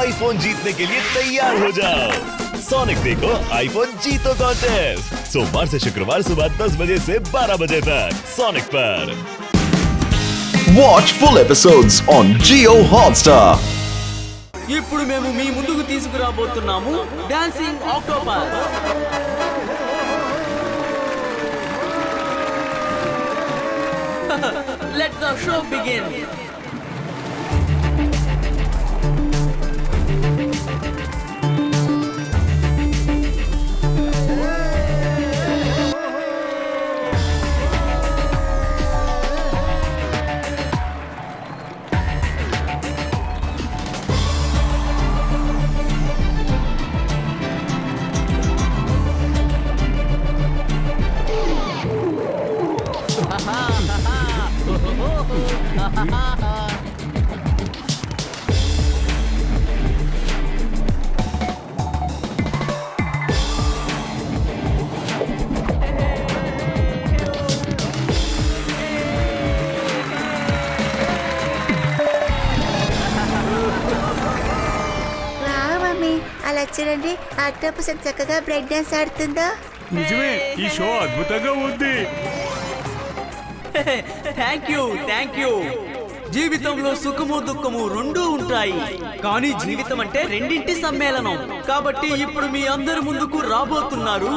IPhone जीतने के लिए तैयार हो जाओ। सोनिक देखो आईफोन जीतो कॉन्टेस्ट सोमवार से शुक्रवार सुबह 10 बजे से 12 बजे तक सोनिक पर। Watch full episodes on Jio Hotstar. ఇప్పుడు మేము మీ ముందుకు తీసుకురాబోతున్నాము dancing octopus. Let the show begin. అలా చూడండి ఆక్టోపస్ చక్కగా బ్రేక్ డాన్స్ ఆడుతుందో. నిజమే, ఈ షో అద్భుతంగా ఉంది. Thank you. జీవితంలో సుఖము దుఃఖము రెండూ ఉంటాయి, కానీ జీవితం అంటే రెండింటి సమ్మేళనం. కాబట్టి ఇప్పుడు మీ అందరి ముందుకు రాబోతున్నారు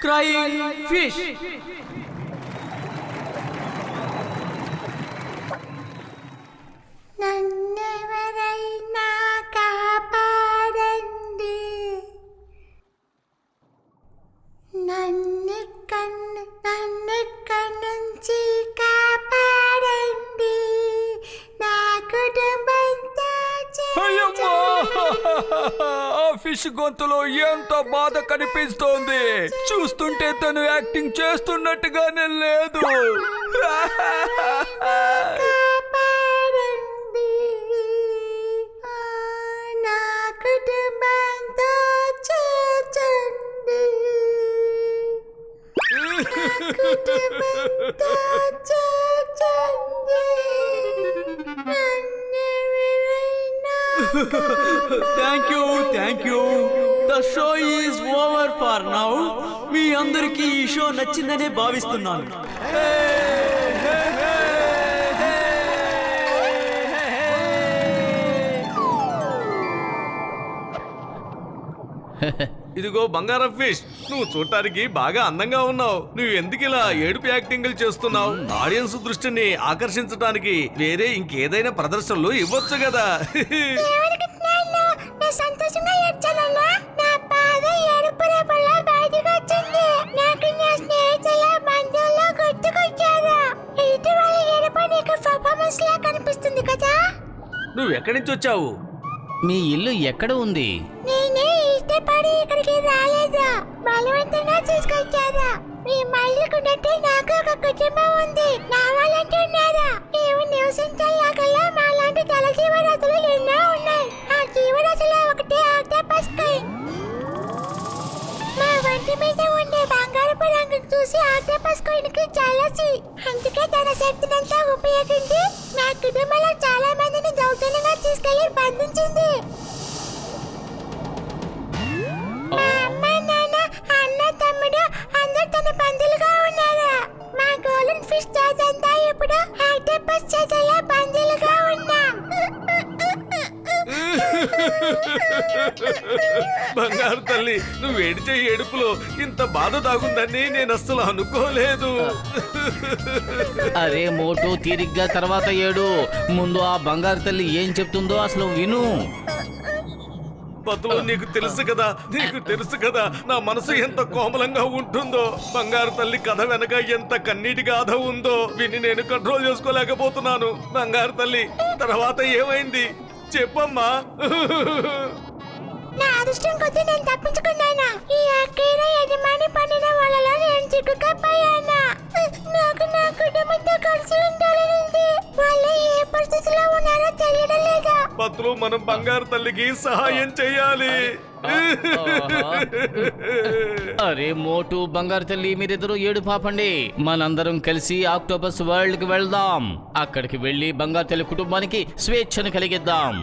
క్రయింగ్ ఫిష్. నన్నెవరైనా కాపాడండి, నన్నిక్కడి నుంచి కాపాడండి, నా కుటుంబంతో అయ్యమ్మా, ఆ ఫిష్ గొంతులో ఎంత బాధ కనిపిస్తోంది. చూస్తుంటే తను యాక్టింగ్ చేస్తున్నట్టుగానే లేదు. Thank you. The show is over for now. మీ అందరికీ ఈ షో నచ్చిందనే భావిస్తున్నాను. ఇదిగో బంగారం ఫిష్, నువ్వు చూడటానికి బాగా అందంగా ఉన్నావు. నువ్వు ఎందుకు ఇలా ఏడుపు యాక్టింగ్లు చేస్తున్నావు? ఆడియన్స్ దృష్టిని ఆకర్షించడానికి వేరే ఇంకేదైనా ప్రదర్శనలు ఇవ్వచ్చు కదా. సంతోషంగా ఏడ్చానన్నా, నా బాధ ఏడుపు రేపల్లా బయటకు వచ్చింది. నాకు నా స్నేహితుల బంధువులు గుర్తుకొచ్చారు. ఎదుటి వాళ్ళ ఏడుపు నీకు పర్ఫార్మెన్స్ లా కనిపిస్తుంది కదా. నువ్వు ఎక్కడి నుంచి వచ్చావు? మీ ఇల్లు ఎక్కడ ఉంది? నేనే ఇష్టపడి ఇక్కడికి రాలేదు, బలవంతంగా తీసుకొచ్చారు. మీ మళ్ళీకున్నట్టు నాకు ఒక కుటుంబం ఉంది, నా వాళ్ళంటున్నారా? నీవు నివసించాలకల్లా మాలాంటి జల జీవరాశులు ఎన్నో ఉన్నాయి. ఆ జీవరాశులు ఒకటే ఆక్టోపస్ కైన్. మా వంటి మీద ఉండే బంగారపు రంగు చూసి ఆక్టోపస్ కైన్ కి జలసి, అందుకే తన శక్తినంతా ఉపయోగించి మా కుటుంబంలో చాలా మందిని దౌర్జన్యంగా తీసుకెళ్లి బంధించింది. మా అమ్మ, నాన్న, అన్న, తమ్ముడు అందరూ తన బంధువులుగా ఉన్నారు. మా గోల్డెన్ ఫిష్ చేతంతా ఇప్పుడు ఆక్టోపస్ చేతల్లో బంధువులుగా ఉన్నాం. బంగారు తల్లి, నువ్వు ఏడిచే ఏడుపులో ఇంత బాధ దాగుందని నేను అస్సలు అనుకోలేదు. అరే మోటు, తీరిగ్గా తర్వాత ఏడు. ముందు ఆ బంగారు తల్లి ఏం చెప్తుందో అసలు విను. పతులు, నీకు తెలుసు కదా నా మనసు ఎంత కోమలంగా ఉంటుందో. బంగారు తల్లి కథ వెనక ఎంత కన్నీటి గాథ ఉందో విని నేను కంట్రోల్ చేసుకోలేకపోతున్నాను. బంగారు తల్లి, తర్వాత ఏమైంది చెప్పమ్మా. నా అదృష్టం కొద్దీ నేను తప్పించుకున్నాను. ఈ అక్కయ్య యజమాని పడిన వాళ్ళలో నేను చిక్కుకపోయాను. నాకు నా కుటుంబంతో కలిసి ఉండాలనుంది. వాళ్ళు ఏ పరిస్థితిలో ఉన్నారో తెలియడం లేదా? పతులు, మనం బంగారు తల్లికి సహాయం చేయాలి. అరే మోటు బంగారు తల్లి మీరిద్దరూ ఏడు పాపండి. మనందరం కలిసి ఆక్టోపస్ వరల్డ్ కి వెళ్దాం. అక్కడికి వెళ్ళి బంగారు తల్లి కుటుంబానికి స్వేచ్ఛను కలిగిద్దాం.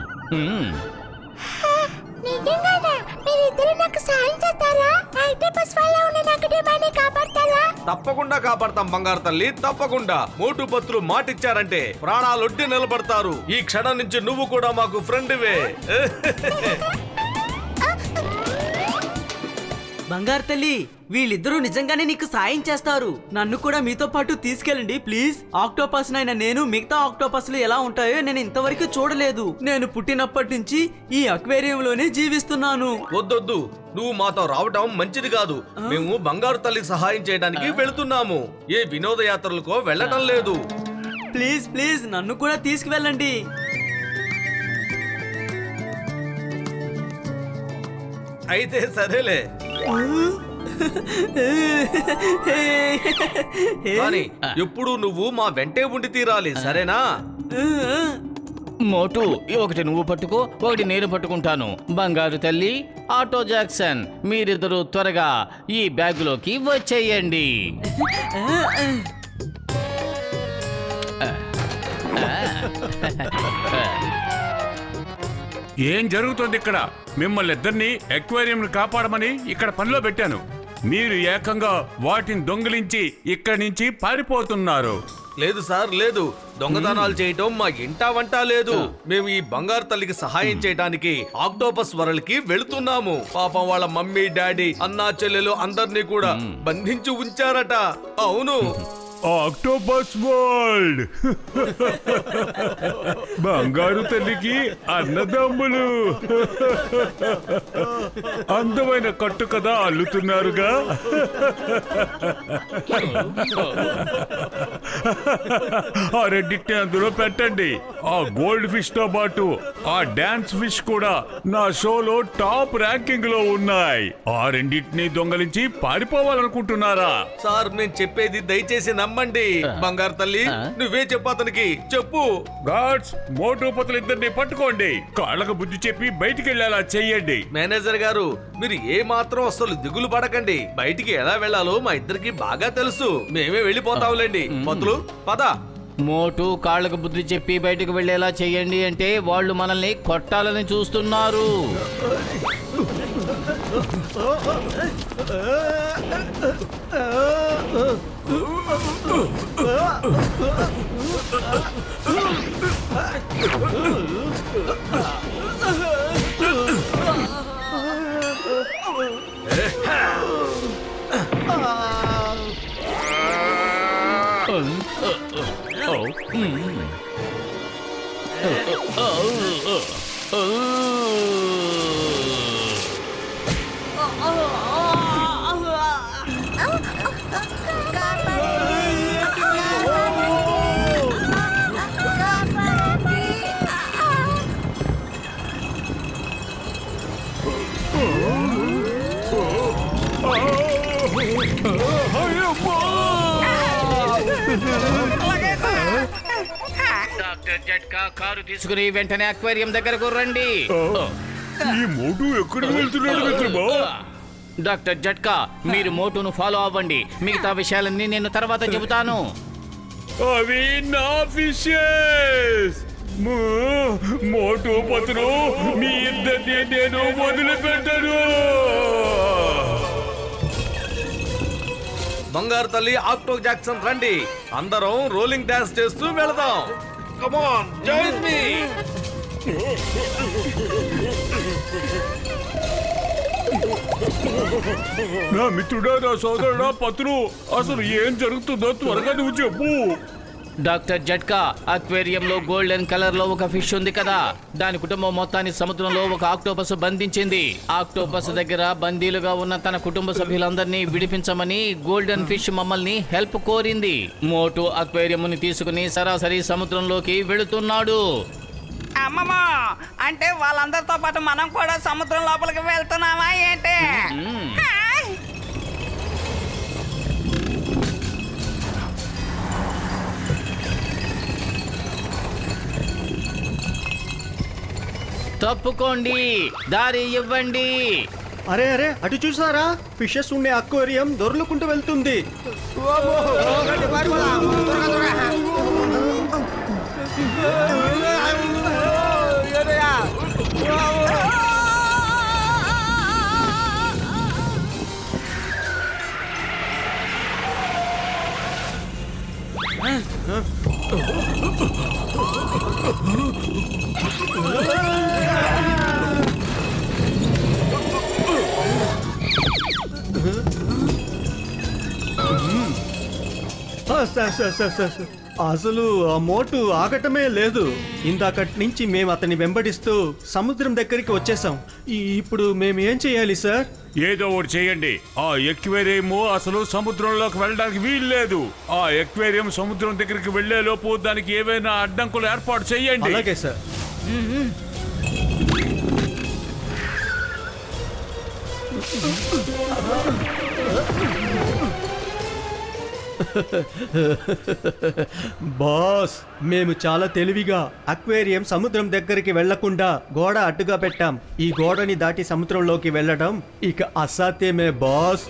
నిజంగానా? మీరిద్దరు నాకు సాయం చేస్తారా? ఆక్టోపస్ వల్ల ఉన్న నా కుటుంబాన్ని కాపాడతారా? తప్పకుండా కాపాడతాం బంగారు తల్లి, తప్పకుండా. మోటు పత్రులు మాటిచ్చారంటే ప్రాణాలొడ్డి నిలబడతారు. ఈ క్షణం నుంచి నువ్వు కూడా మాకు ఫ్రెండ్వే. బంగారు తల్లి, వీళ్ళిద్దరూ నిజంగానే నీకు సాయం చేస్తారు. నన్ను కూడా మీతో పాటు తీసుకెళ్ళండి ప్లీజ్. ఆక్టోపస్ నైనా నేను మిగతా ఆక్టోపస్లు ఎలా ఉంటాయో నేను ఇంతవరకు చూడలేదు. నేను పుట్టినప్పటి నుంచి ఈ అక్వేరియంలోనే జీవిస్తున్నాను. వద్దొద్దు, నువ్వు మాతో రావటం మంచిది కాదు. మేము బంగారు తల్లికి సహాయం చేయడానికి వెళుతున్నాము. ఏ వినోదయాత్రలకో వెళ్ళటం లేదు. ప్లీజ్ ప్లీజ్ నన్ను కూడా తీసుకువెళ్ళండి. అయితే సరేలే, కానీ ఎప్పుడు నువ్వు మా వెంటే ఉండి తీరాలి, సరేనా? మోటు ఒకటి నువ్వు పట్టుకో, ఒకటి నేను పట్టుకుంటాను. బంగారు తల్లి, ఆటో జాక్సన్ మీరిద్దరూ త్వరగా ఈ బ్యాగులోకి వచ్చేయండి. ఏం జరుగుతుంది ఇక్కడ? మిమ్మల్ని ఇద్దరిని ఎక్వేరియం కాపాడమని ఇక్కడ పనిలో పెట్టాను. మీరు ఏకంగా వాటిని దొంగిలించి ఇక్కడి నుంచి పారిపోతున్నారు. లేదు సార్, లేదు. దొంగతనాలు చేయటం మా ఇంటా వంటా లేదు. మేము ఈ బంగారు తల్లికి సహాయం చేయడానికి ఆక్టోపస్ వరల్డ్ కి వెళుతున్నాము. పాపం వాళ్ళ మమ్మీ డాడీ అన్నా చెల్లెలు అందరినీ కూడా బంధించి ఉంచారట. అవును, ఆక్టోపస్ వరల్డ్ బంగారు తల్లికి అన్నదమ్ములు అందమైన కట్టు కదా అల్లుతున్నారుగా. ఆ రెండింటిని అందులో పెట్టండి. ఆ గోల్డ్ ఫిష్ తో పాటు ఆ డాన్స్ ఫిష్ కూడా నా షోలో టాప్ ర్యాంకింగ్ లో ఉన్నాయి. ఆ రెండింటిని దొంగలించి పారిపోవాలనుకుంటున్నారా? సార్ నేను చెప్పేది దయచేసి నమ్మండి. బంగారు తల్లి, నువ్వే చెప్పు, అతనికి చెప్పు. గాడ్స్, మోటు పతులు ఇద్దరిని పట్టుకోండి. కాళ్ళకు బుద్ధి చెప్పి బయటికి వెళ్ళేలా చెయ్యండి. మేనేజర్ గారు, మీరు ఏ మాత్రం అసలు దిగులు పడకండి. బయటికి ఎలా వెళ్ళాలో మా ఇద్దరికి బాగా తెలుసు. మేమే వెళ్ళిపోతాంలేండి. పతులు పద. మోటు కాళ్ళకు బుద్ధి చెప్పి బయటకు వెళ్ళేలా చెయ్యండి అంటే వాళ్ళు మనల్ని కొట్టాలని చూస్తున్నారు. డాక్టర్ జట్కా కారు తీసుకుని వెంటనే అక్వేరియం దగ్గరకు రండి. ఈ మోటు ఎక్కడికి వెళ్తున్నాడు మిత్రమా? డాక్టర్ జట్కా, మీరు మోటును ఫాలో అవ్వండి. మిగతా విషయాలన్నీ నేను తర్వాత చెబుతాను. అవి నా ఫిషెస్. మోటు పతులు, మీ ఇద్దరిని నేను వదిలిపెట్టను. బంగారు తల్లి, ఆక్టో జాక్సన్ రండి. అందరం రోలింగ్ డాన్స్ చేస్తూ వెళదాం. Come on, join me. నా మిత్రుడా, నా సోదరుడా పతులు, అసలు ఏం జరుగుతుందో త్వరగా నువ్వు చెప్పు. డాక్టర్ జట్కా, అక్వేరియంలో గోల్డెన్ కలర్ లో ఒక ఫిష్ ఉంది కదా, దాని కుటుంబం మొత్తాన్ని సముద్రంలో ఒక ఆక్టోపస్ బంధించింది. ఆక్టోపస్ దగ్గర బందీలుగా ఉన్న తన కుటుంబ సభ్యులందరినీ విడిపించమని గోల్డెన్ ఫిష్ మమ్మల్ని హెల్ప్ కోరింది. మోటు అక్వేరియంని తీసుకుని సరాసరి సముద్రంలోకి వెళుతున్నాడు. అమ్మమ్మా, అంటే వాళ్ళందరితో పాటు మనం కూడా సముద్రం లోపలికి వెళ్తున్నామా ఏంటి? హాయ్. తప్పుకోండి, దారి ఇవ్వండి. అరే అరే అటు చూసారా, ఫిషెస్ ఉండే అక్వేరియం దొర్లుకుంటూ వెళ్తుంది. సార్, అసలు ఆ మోటు ఆగటమే లేదు. ఇందాకటి నుంచి మేము అతన్ని వెంబడిస్తూ సముద్రం దగ్గరికి వచ్చేసాం. ఇప్పుడు మేము ఏం చేయాలి సార్? ఏదో ఒకటి చేయండి. ఆ ఎక్వేరియం అసలు సముద్రంలోకి వెళ్ళడానికి వీల్లేదు. ఆ ఎక్వేరియం సముద్రం దగ్గరికి వెళ్లే లోపు దానికి ఏవైనా అడ్డంకులు ఏర్పాటు చేయండి. అలాగే సార్. బాస్, మేము చాలా తెలివిగా అక్వేరియం సముద్రం దగ్గరికి వెళ్లకుండా గోడ అడ్డుగా పెట్టాం. ఈ గోడని దాటి సముద్రంలోకి వెళ్ళడం ఇక అసాధ్యమే బాస్.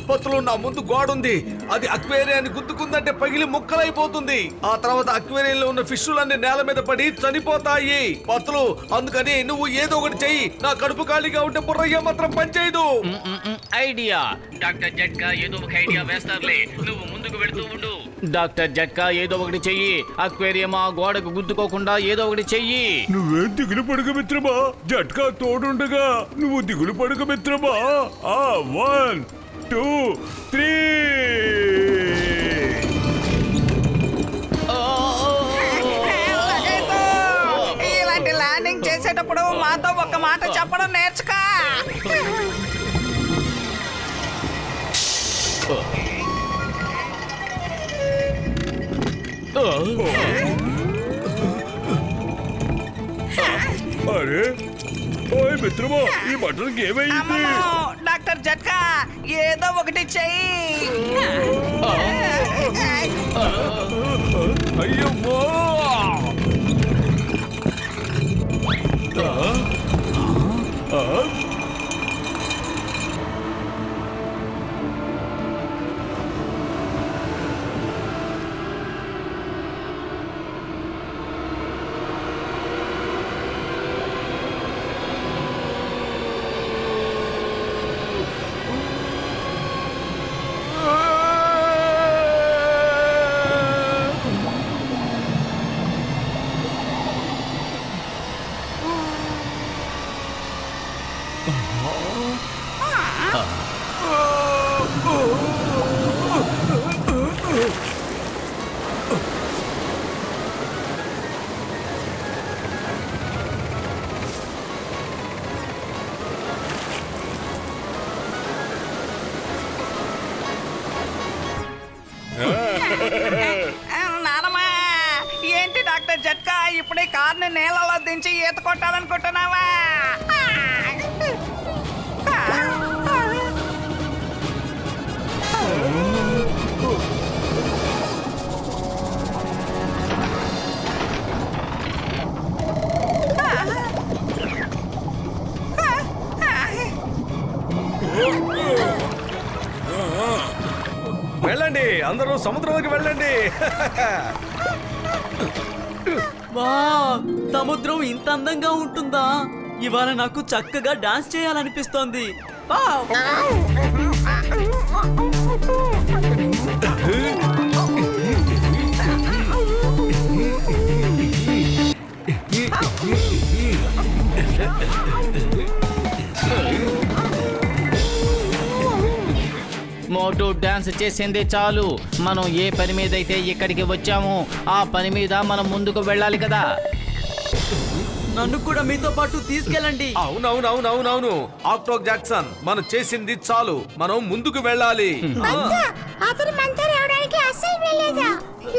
పత్తులు నా ముందు గోడ ఉంది. అది అక్వేరియాన్ని గుద్దుకుందంటే పగిలి ముక్కలైపోతుంది. ఆ తర్వాత అక్వేరియంలో ఉన్న ఫిష్లన్నీ నేల మీద పడి చనిపోతాయి. పత్తులు, అందుకని నువ్వు ఏదో ఒకటి చెయ్యి. నా కడుపు ఖాళీగా ఉంటే బుర్రయ్య మాత్రం పనిచేయదు. ఐడియా. డాక్టర్ జట్కా ఏదో ఒక ఐడియా వేస్తారులే, నువ్వు ముందుకు వెళుతూ ఉండు. డాక్టర్ జట్కా ఏదో ఒకటి చెయ్యి. అక్వేరియం ఆ గోడకు గుద్దుకోకుండా ఏదో ఒకటి చెయ్యి. నువ్వేం దిగులు పడక మిత్రమా, జట్కా తోడుండగా నువ్వు దిగులు పడక మిత్రమా. 1 2 3. ఇలాంటి ల్యాండింగ్ చేసేటప్పుడు మాతో ఒక మాట చెప్పడం నేర్చుకో. అరే ఓయ్ మిత్రమా, ఈ బట్టలకి ఏమైంది? అమ్మమ్మో, డాక్టర్ జట్కా ఏదో ఒకటి చెయ్యి. అయ్యమ్మో! నానమ్మా, ఏంటి డాక్టర్ జట్కా ఇప్పుడే కార్ని నేలలో దించి ఈత కొట్టాలనుకుంటున్నావా? వెళ్ళండి, అందరూ సముద్రంలోకి వెళ్ళండి. వా, సముద్రం ఇంత అందంగా ఉంటుందా? ఇవాళ నాకు చక్కగా డాన్స్ చేయాలనిపిస్తోంది. వావ్! మోటు డాన్స్ చేసిందే చాలు. మనం ఏ పని మీద అయితే ఇక్కడికి వచ్చామో ఆ పని మీద మనం ముందుకు వెళ్ళాలి కదా. నన్ను కూడా మీతో పాటు తీసుకెళ్ళండి. అవునవునవునవునవును ఆక్టోక్ జాక్సన్, మనం చేసింది చాలు, మనం ముందుకు వెళ్ళాలి. అతను మనతో రావడానికి అస్సలు వెళ్ళేదా?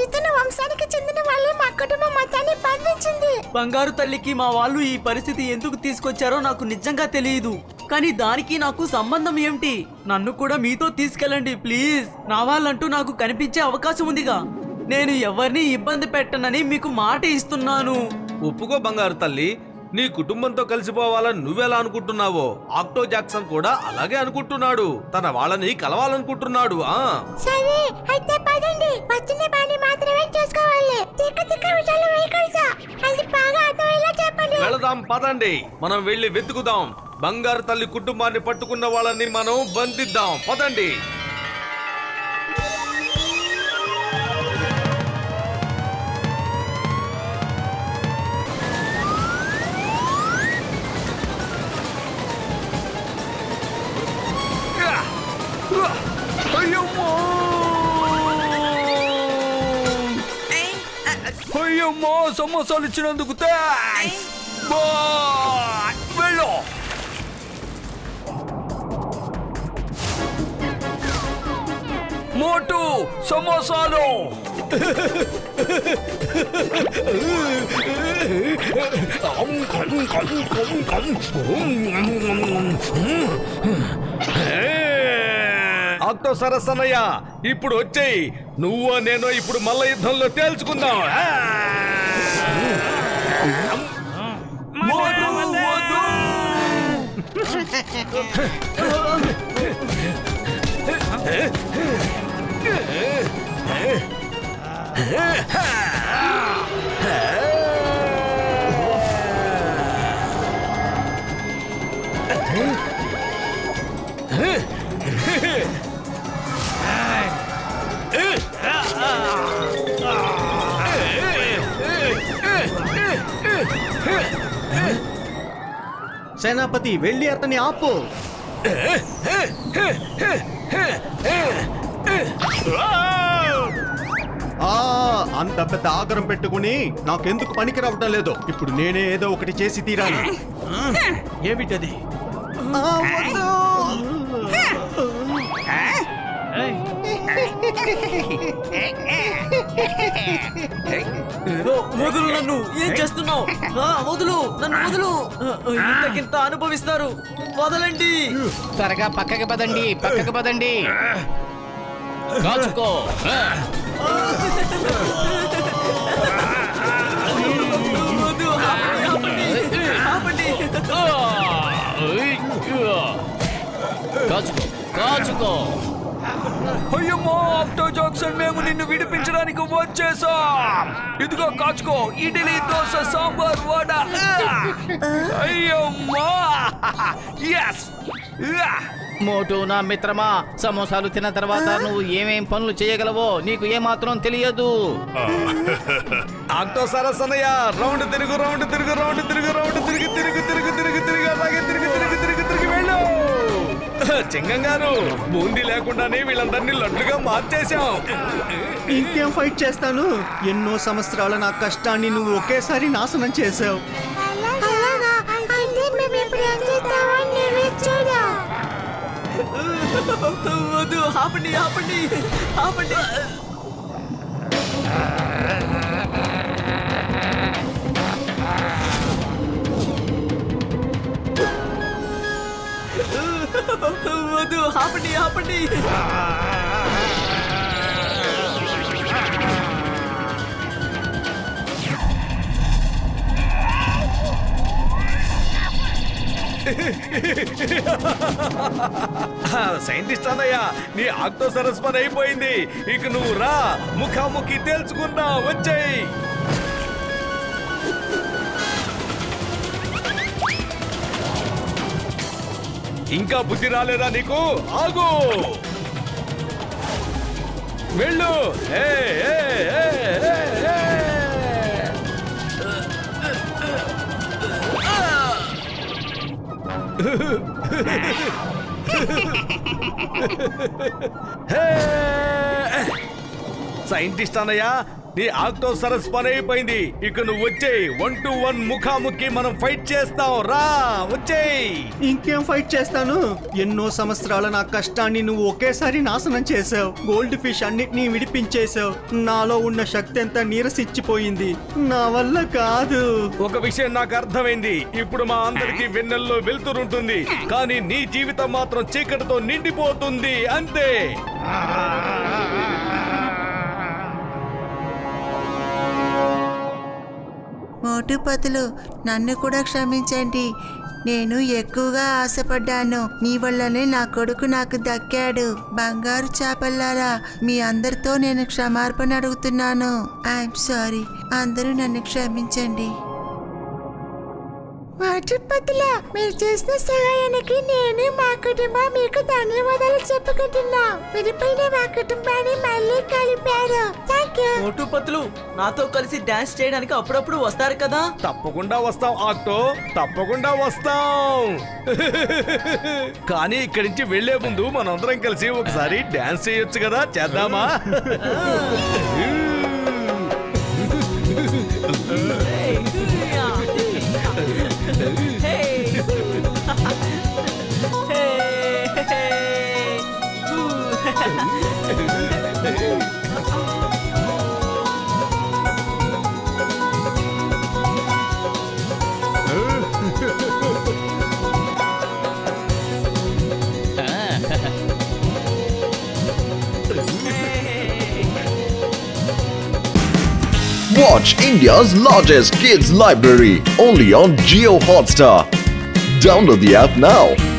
ఇతను వంశానికి చెందిన వాళ్ళు మా కుటుంబం మొత్తాన్ని బంధించింది. బంగారు తల్లికి మా వాళ్ళు ఈ పరిస్థితి ఎందుకు తీసుకొచ్చారో నాకు నిజంగా తెలియదు. కానీ దానికి నాకు సంబంధం ఏమిటి? నన్ను కూడా మీతో తీసుకెళ్ళండి ప్లీజ్. నా వాళ్ళంటూ నాకు కనిపించే అవకాశం ఉందిగా. నేను ఎవరిని ఇబ్బంది పెట్టనని మీకు మాట ఇస్తున్నాను. ఒప్పుకో బంగారు తల్లి, నీ కుటుంబంతో కలిసిపోవాలని నువ్వెలా అనుకుంటున్నావో ఆక్టో జాక్సన్ కూడా అలాగే అనుకుంటున్నాడు. తన వాళ్ళని కలవాలనుకుంటున్నాడు. సరే అయితే పదండి. వచ్చిన పని మాత్రమే చేసుకోవాలి. తిక్క తిక్క విషయాలు వేయకూడదు. అది బాగా అర్థమయ్యేలా చెప్పండి. వెళదాం పదండి, మనం వెళ్ళి వెతుకుదాం. బంగారు తల్లి కుటుంబాన్ని పట్టుకున్న వాళ్ళని మనం బంధిద్దాం. పదండి. అయ్యమ్మో, సమోసాలు ఇచ్చినందుకు థాంక్స్. బాయ్. వెళ్ళు. మోటు సమోసాలు. ఆక్టో సరసనయ్య, ఇప్పుడు వచ్చేయి. నువ్వు నేను ఇప్పుడు మల్ల యుద్ధంలో తేల్చుకుందాం. సేనాపతి వెళ్ళి అతన్ని ఆపు. అంత పెద్ద ఆగరం పెట్టుకుని నాకెందుకు పనికి రావటం లేదు. ఇప్పుడు నేనే ఏదో ఒకటి చేసి తీరాలి. ఏమిటది? వదులు, నన్ను ఏం చేస్తున్నావు? వదులు, నన్ను వదులు. ఇంతకింత అనుభవిస్తారు. వదలండి. త్వరగా పక్కకి పదండి, పక్కకి పదండి. కాచుకో. వద్దు, ఆపండి. కాచుకో, కాచుకో. అయ్యమ్మో, ఆక్టో జాక్సన్, మేము నిన్ను విడిపించడానికి వచ్చేసాం. ఇదిగో కాచుకో, ఇడ్లీ, దోశ, సాంబార్, వడ. అయ్యమ్మా. yes. మోటు నా మిత్రమా, సమోసాలు తిన్న తర్వాత నువ్వు ఏమేం పనులు చేయగలవో నీకు ఏమాత్రం తెలియదు. ఆక్టో సరసనయ్య, రౌండ్ తిరుగు, రౌండ్ తిరుగు, రౌండ్ తిరుగు, రౌండ్ తిరిగి తిరుగు తిరుగు తిరుగు తిరిగి అలాగే తిరిగి తిరిగి తిరిగి తిరిగి వెళ్ళు. చింగం గారు, బూందీ లేకుండానే వీళ్ళందరినీ లడ్డుగా మార్చేశాం. ఇంకేం ఫైట్ చేస్తాను? ఎన్నో సంవత్సరాల నా కష్టాన్ని నువ్వు ఒకేసారి నాశనం చేసావు. అలాగా అంటే మేము ఇప్పుడు ఏం చేస్తామో నువ్వే చూడు. వద్దు, ఆపండి, ఆపండి, ఆపండి. వద్దు, ఆపండి, ఆపండి. సైంటిస్ట్ అన్నయ్య, నీ ఆక్టో సరస్ పని అయిపోయింది. ఇక నువ్వు రా, ముఖాముఖి తేల్చుకుందా. వచ్చేయి. ఇంకా బుద్ధి రాలేదా నీకు? ఆగు, వెళ్ళు. ఏ, ఏ, ఏ, ఏ, ఏ. సైంటిస్ట్ అన్నయ్య, నీ ఆక్టో సరస్ పని అయిపోయింది. ఇక నువ్వు వచ్చేయి. 1-to-1 ముఖాముఖి మనం ఫైట్ చేస్తాం. రా, వచ్చేయి. ఇంకేం ఫైట్ చేస్తాను? ఎన్నో సంవత్సరాల నా కష్టాన్ని నువ్వు ఒకేసారి నాశనం చేసావు. గోల్డ్ ఫిష్ అన్నిటినీ విడిపించేశావు. నాలో ఉన్న శక్తి అంతా నీరసిచ్చిపోయింది. నా వల్ల కాదు. ఒక విషయం నాకు అర్థమైంది. ఇప్పుడు మా అందరికి వెన్నెల్లో వెళ్తురుంటుంది, కానీ నీ జీవితం మాత్రం చీకటితో నిండిపోతుంది. అంతే. మోటుపతులు నన్ను కూడా క్షమించండి. నేను ఎక్కువగా ఆశపడ్డాను. మీ వల్లనే నా కొడుకు నాకు దక్కాడు. బంగారు చేపల్లారా, మీ అందరితో నేను క్షమార్పణ అడుగుతున్నాను. I'm sorry. అందరూ నన్ను క్షమించండి. వాటిపతుల మీరు చేసిన సహాయానికి నేను మా కుటుంబం మీకు ధన్యవాదాలు చెప్పుకుంటున్నాం. విడిపోయిన మా కుటుంబాన్ని మళ్ళీ కలిపారు. Thank you. మోటుపత్తులు నాతో కలిసి డాన్స్ చేయడానికి అప్పుడప్పుడు వస్తారు కదా. తప్పకుండా వస్తాం ఆక్టో, తప్పకుండా వస్తాం. కానీ ఇక్కడి నుంచి వెళ్లే ముందు మనందరం కలిసి ఒకసారి డాన్స్ చేయొచ్చు కదా, చేద్దామా? Watch India's largest kids library only on Jio Hotstar. Download the app now.